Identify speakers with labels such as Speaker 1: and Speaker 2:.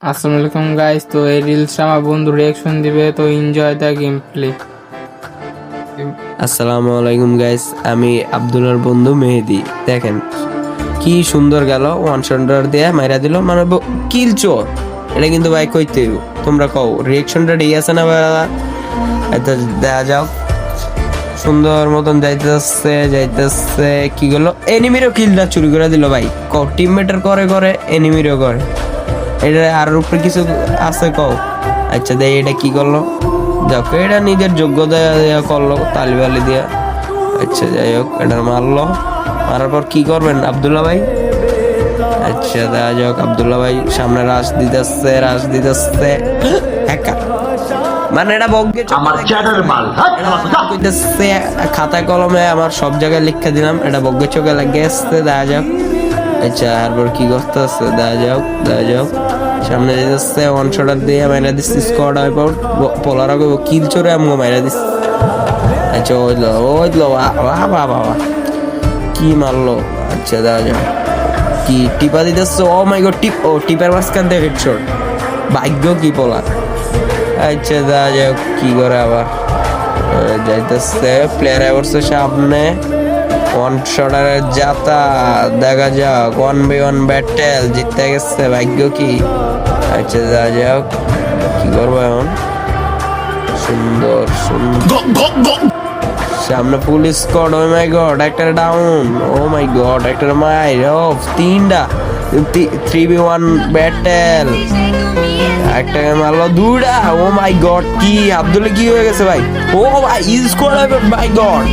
Speaker 1: আসসালামু আলাইকুম গাইস, তো এই রিলসটা আমার বন্ধু রিয়াকশন দিবে, তো এনজয় দ্য গেম প্লে।
Speaker 2: আসসালামু আলাইকুম গাইস, আমি আব্দুল্লাহর বন্ধু মেহেদি। দেখেন কি সুন্দর গেল, ওয়ান শটার দিয়ে মাইরা দিল, মানে কিল চোর। এটা কিন্তু ভাই কইতে হইব। তোমরা কও রিয়াকশনটা ঠিক আছে না ভাই? এটা দেখা যাও, সুন্দর মতন যাইতেছে কি গেল, এনিমিরও কিলটা চুরি করে দিল ভাই। কও টিমমেটার করে করে এনিমিরও করে, এটা আর উপরে কিছু আছে কও? আচ্ছা দেখ এটা কি করলো, দেখো এটা নিজের যোগ্যতা দিয়া করলো, তালিবালি দিয়া। আচ্ছা যাই হোক, এটা মারলো, মারার পর কি করবেন আব্দুল্লাহ ভাই? আচ্ছা দেখা যাক, আব্দুল্লাহ ভাই সামনে রাশ দিতেছে হ্যাকার, মানে এটা বগ্গে কইতেছে, খাতা কলমে আমার সব জায়গায় লিখে দিলাম, এটা বগ্গে চোখে লাগে আসছে। দেখা যাক, আচ্ছা তারপর কি করতে আছে, দেখা যাক সামনে যেতেছে, ওয়ান শটার দিয়ে মাইরা দিচ্ছে, স্কোয়াড হয় পর পোলার আগে কিল চোরে আমগো মাইরা দিচ্ছে। আচ্ছা ওইলো বাবা কি মারলো। আচ্ছা দেখা যাক কি টিপা দিতেছে, ও মাই গড টিপের মাঝখান থেকে হেডশট, ভাগ্য কি পোলা। আচ্ছা দেখা যাক কি করে আবার যাইতেছে, প্লেয়ার এভারসের সামনে ওয়ান শটারের জাতা, দেখা যাক 1v1 ব্যাটেল জিততে গেছে, ভাগ্য কি। আচ্ছা দেখা যাক কি করবো এখন, সুন্দর সামনে ফুল স্কোয়াড। ও মাই গড একটা ডাউন, ও মাই গড একটা মাইর অফ, তিনটা 3v1 ব্যাটেল, একটা মারলো দুটা। ও মাই গড কি আব্দুল্লাহ কি হয়ে গেছে ভাই, ও ভাই স্কোয়াড, মাই গড